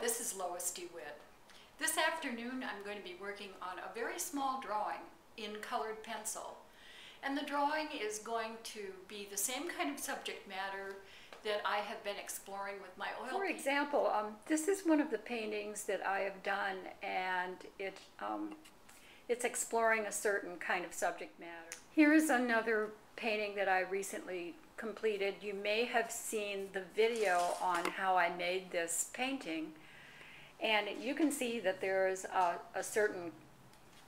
This is Lois DeWitt. This afternoon I'm going to be working on a very small drawing in colored pencil. And the drawing is going to be the same kind of subject matter that I have been exploring with my oil painting. For example, this is one of the paintings that I have done, and it's exploring a certain kind of subject matter. Here is another painting that I recently completed. You may have seen the video on how I made this painting, and you can see that there is a certain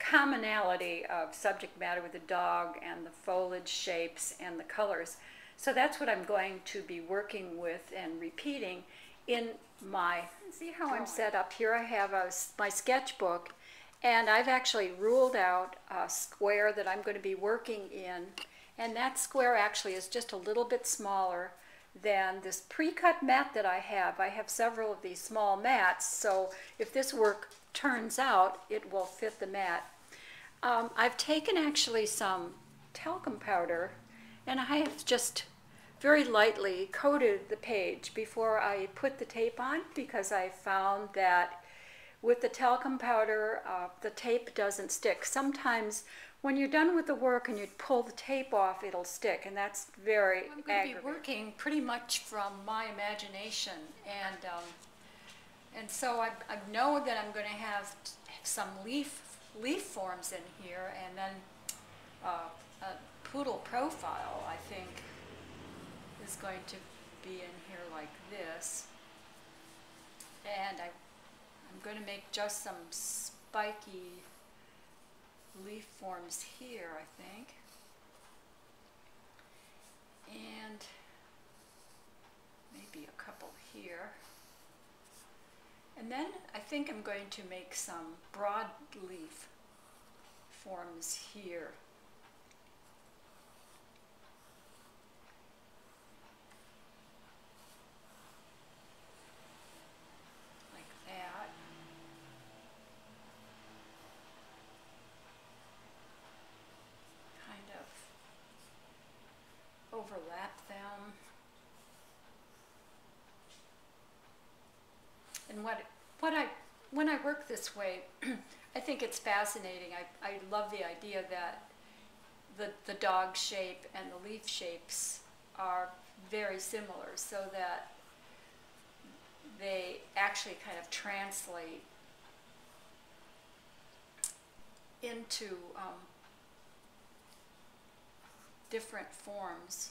commonality of subject matter with the dog and the foliage shapes and the colors. So that's what I'm going to be working with and repeating in my, see how I'm set up here. I have my sketchbook, and I've actually ruled out a square that I'm going to be working in, and that square actually is just a little bit smaller than this pre-cut mat that I have. I have several of these small mats, so if this work turns out, it will fit the mat. I've taken actually some talcum powder, and I have just very lightly coated the page before I put the tape on, because I found that with the talcum powder, the tape doesn't stick. Sometimes when you're done with the work and you pull the tape off, it'll stick, and that's very aggravating. I'm going to be working pretty much from my imagination, and so I know that I'm going to have some leaf forms in here, and then a poodle profile, I think, is going to be in here like this. And I'm going to make just some spiky leaf forms here, I think. And maybe a couple here. And then I think I'm going to make some broadleaf forms here. Like that. Kind of overlap them. And when I work this way, I think it's fascinating. I love the idea that the dog shape and the leaf shapes are very similar, so that they actually kind of translate into different forms.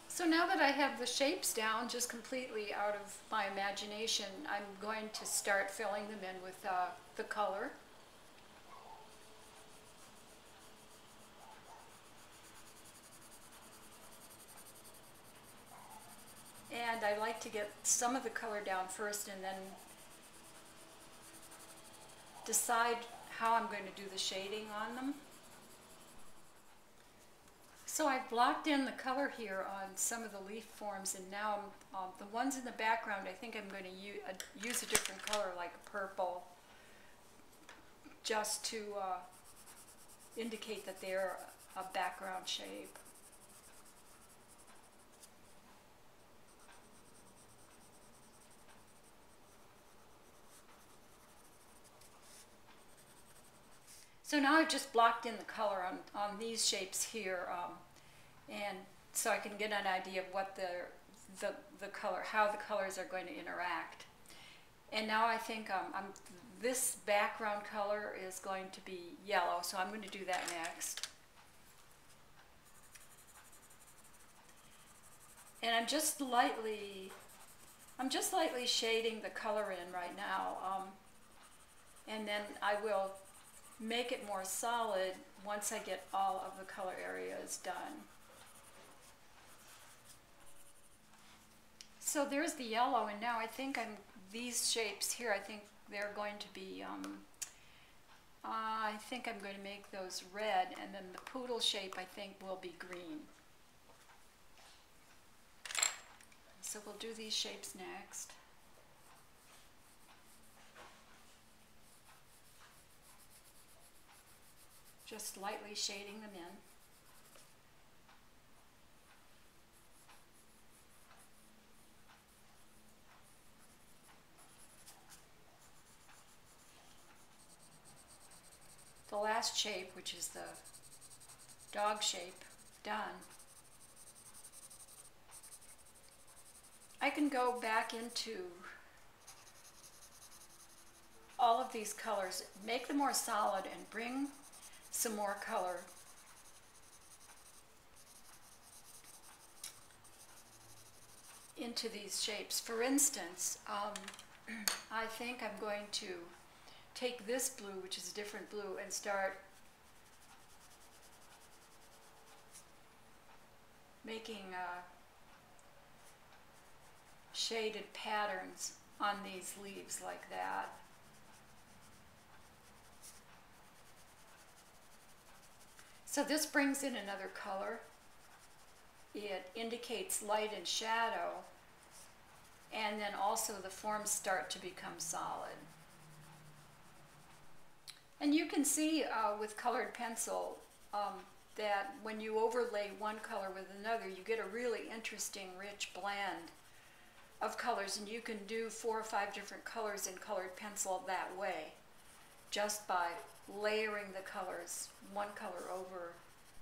So now that I have the shapes down just completely out of my imagination, I'm going to start filling them in with the color. And I like to get some of the color down first and then decide how I'm going to do the shading on them. So I've blocked in the color here on some of the leaf forms, and now the ones in the background, I think I'm going to use a different color, like a purple, just to indicate that they're a background shape. So now I've just blocked in the color on these shapes here, and so I can get an idea of what the color, how the colors are going to interact. And now I think this background color is going to be yellow, so I'm going to do that next. And I'm just lightly shading the color in right now, and then I will make it more solid once I get all of the color areas done. So there's the yellow, and now I think these shapes here, I think they're going to be, I think I'm going to make those red, and then the poodle shape I think will be green. So we'll do these shapes next. Just lightly shading them in. last shape, which is the dog shape, done, I can go back into all of these colors, make them more solid, and bring some more color into these shapes. For instance, I think I'm going to take this blue, which is a different blue, and start making shaded patterns on these leaves like that. So this brings in another color. It indicates light and shadow, and then also the forms start to become solid. And you can see with colored pencil that when you overlay one color with another, you get a really interesting, rich blend of colors, and you can do 4 or 5 different colors in colored pencil that way, just by layering the colors, one color over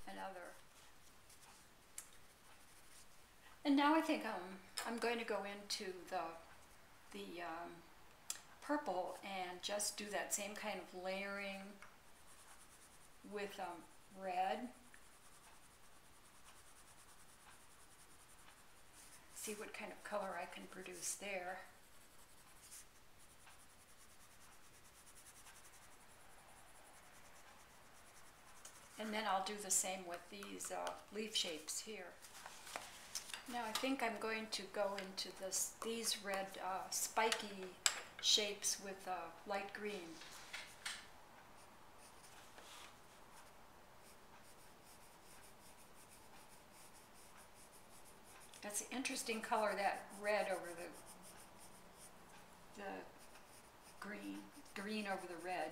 another. And now I think I'm going to go into the purple and just do that same kind of layering with red. See what kind of color I can produce there. And then I'll do the same with these leaf shapes here. Now I think I'm going to go into these red spiky shapes with light green. That's an interesting color, that red over the green over the red.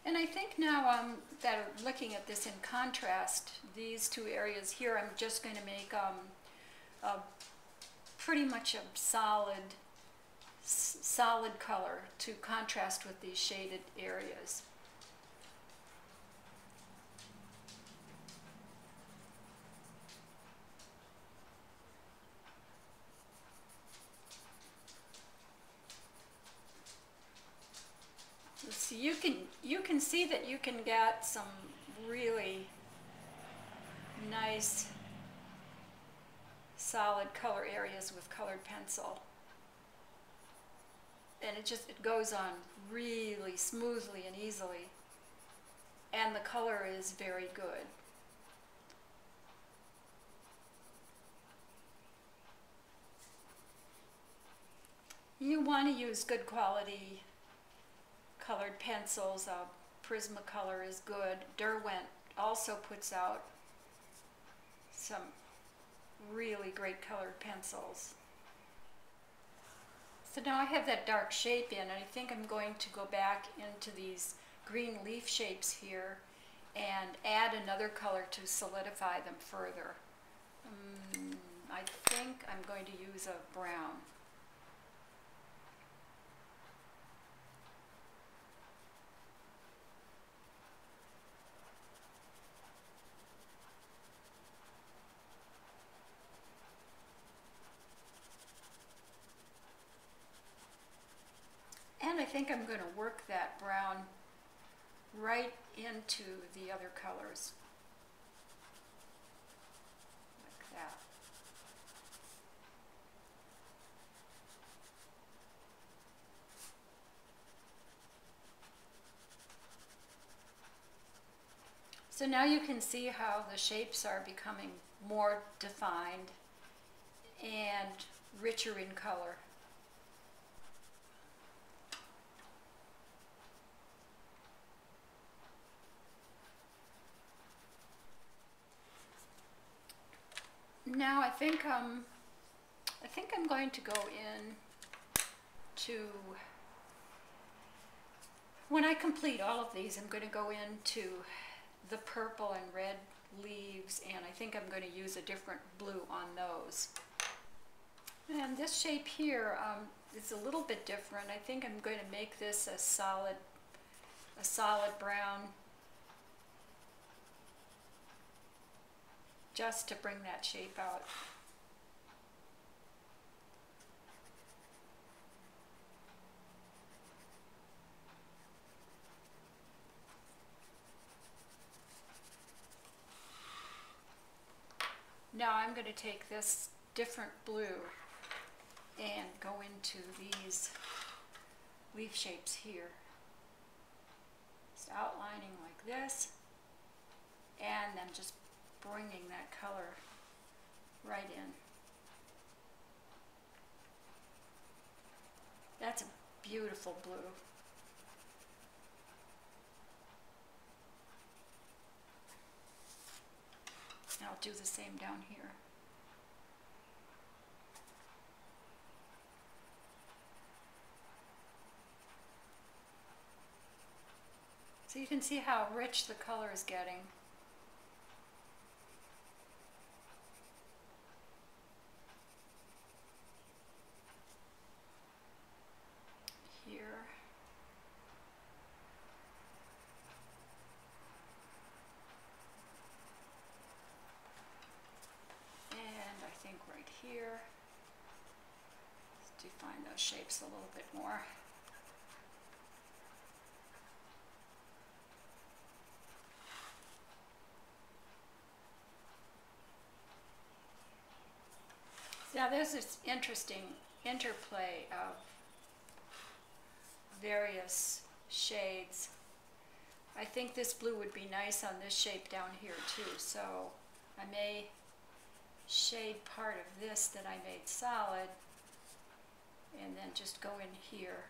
And I think now that are looking at this in contrast, these two areas here, I'm just going to make pretty much a solid color to contrast with these shaded areas. So you can see that you can get some really nice solid color areas with colored pencil, and it goes on really smoothly and easily, and the color is very good. You want to use good quality colored pencils. Prismacolor is good. Derwent also puts out some really great colored pencils. So now I have that dark shape in, and I think I'm going to go back into these green leaf shapes here and add another color to solidify them further. I think I'm going to use a brown. And I think I'm going to work that brown right into the other colors, like that. So now you can see how the shapes are becoming more defined and richer in color. Now I think I'm going to go in to, when I complete all of these, I'm going to go into the purple and red leaves, and I think I'm going to use a different blue on those. And this shape here is a little bit different. I think I'm going to make this a solid brown, just to bring that shape out. Now I'm going to take this different blue and go into these leaf shapes here. Just outlining like this, and then just bringing that color right in. That's a beautiful blue. I'll do the same down here. So you can see how rich the color is getting. Here. And I think right here. Let's define those shapes a little bit more. Now there's this interesting interplay of various shades. I think this blue would be nice on this shape down here too, so I may shade part of this that I made solid and then just go in here.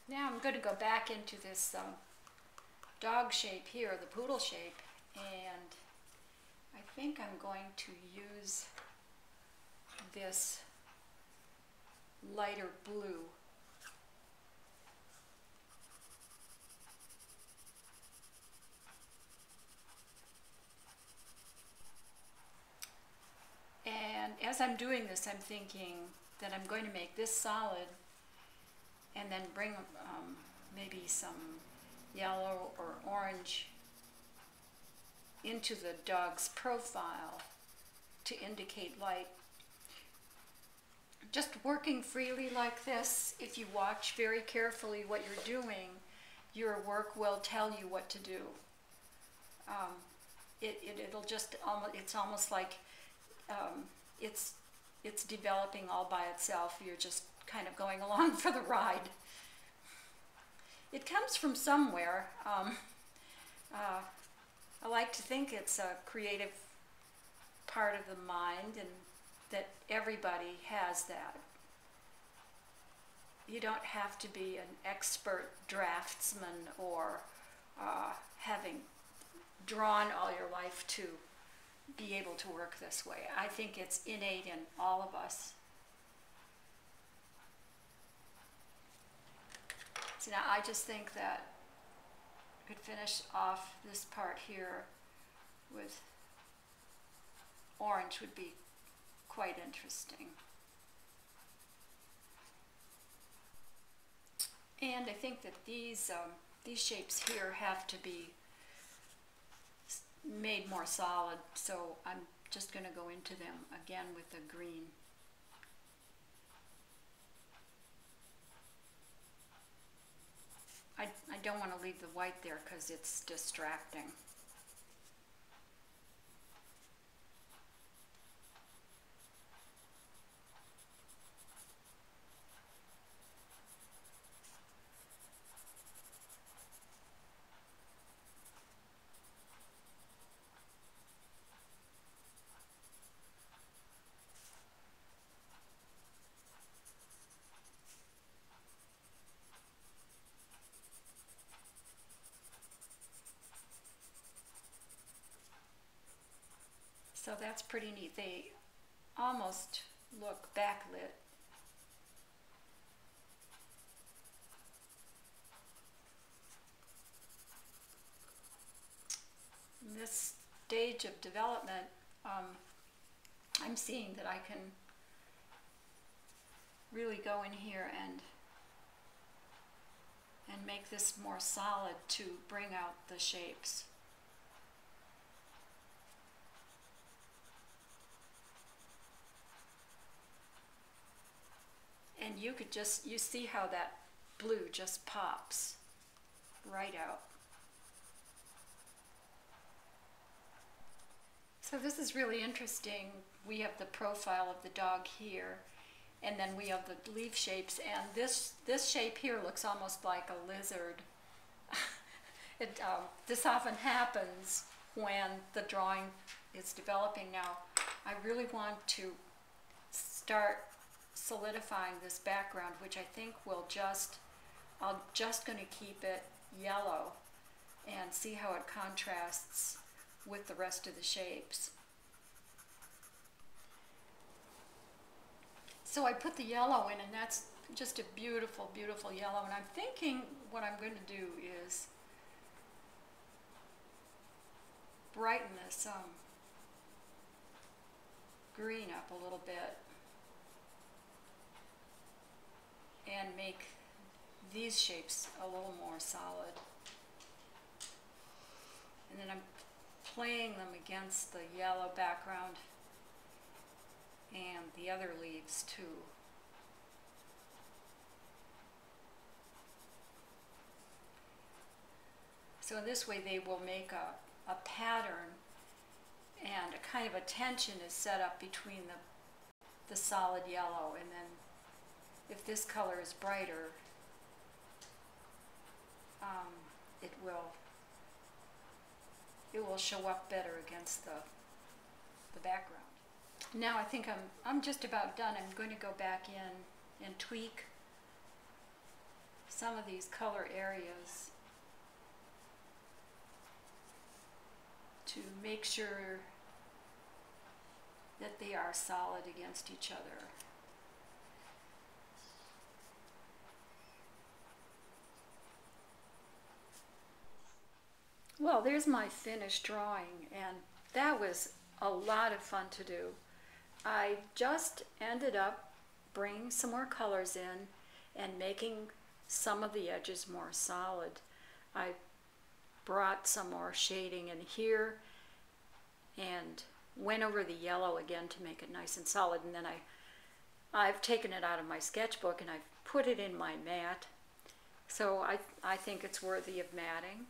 Now I'm going to go back into this dog shape here, the poodle shape, and I think I'm going to use this lighter blue. And as I'm doing this, I'm thinking that I'm going to make this solid and then bring maybe some yellow or orange into the dog's profile to indicate light. Just working freely like this, if you watch very carefully what you're doing, your work will tell you what to do. It'll just almost, it's almost like it's developing all by itself. You're just kind of going along for the ride. It comes from somewhere. I like to think it's a creative part of the mind, and that everybody has that. You don't have to be an expert draftsman or having drawn all your life to be able to work this way. I think it's innate in all of us. So now I just think that I could finish off this part here with orange would be quite interesting. And I think that these shapes here have to be made more solid, so I'm just going to go into them again with the green. I don't want to leave the white there because it's distracting. So that's pretty neat. They almost look backlit. this stage of development, I'm seeing that I can really go in here and make this more solid to bring out the shapes. And you could just, you see how that blue just pops right out. So this is really interesting. We have the profile of the dog here, and then we have the leaf shapes, and this shape here looks almost like a lizard. This often happens when the drawing is developing. Now, I really want to start solidifying this background, which I think will I'm just going to keep it yellow and see how it contrasts with the rest of the shapes. So I put the yellow in, and that's just a beautiful, beautiful yellow. And I'm thinking what I'm going to do is brighten this green up a little bit and make these shapes a little more solid. And then I'm playing them against the yellow background and the other leaves too. So in this way they will make a pattern, and a kind of a tension is set up between the solid yellow, and then if this color is brighter, it will show up better against the background. Now I think I'm just about done. I'm going to go back in and tweak some of these color areas to make sure that they are solid against each other. Well, there's my finished drawing, and that was a lot of fun to do. I just ended up bringing some more colors in and making some of the edges more solid. I brought some more shading in here and went over the yellow again to make it nice and solid, and then I've taken it out of my sketchbook and I've put it in my mat. So I think it's worthy of matting.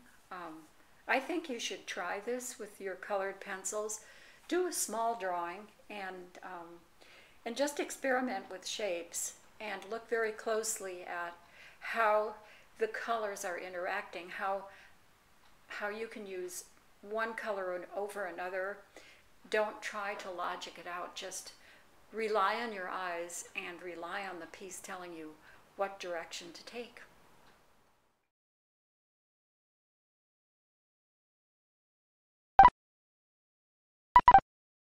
I think you should try this with your colored pencils. Do a small drawing and just experiment with shapes and look very closely at how the colors are interacting, how you can use one color over another. Don't try to logic it out. Just rely on your eyes and rely on the piece telling you what direction to take.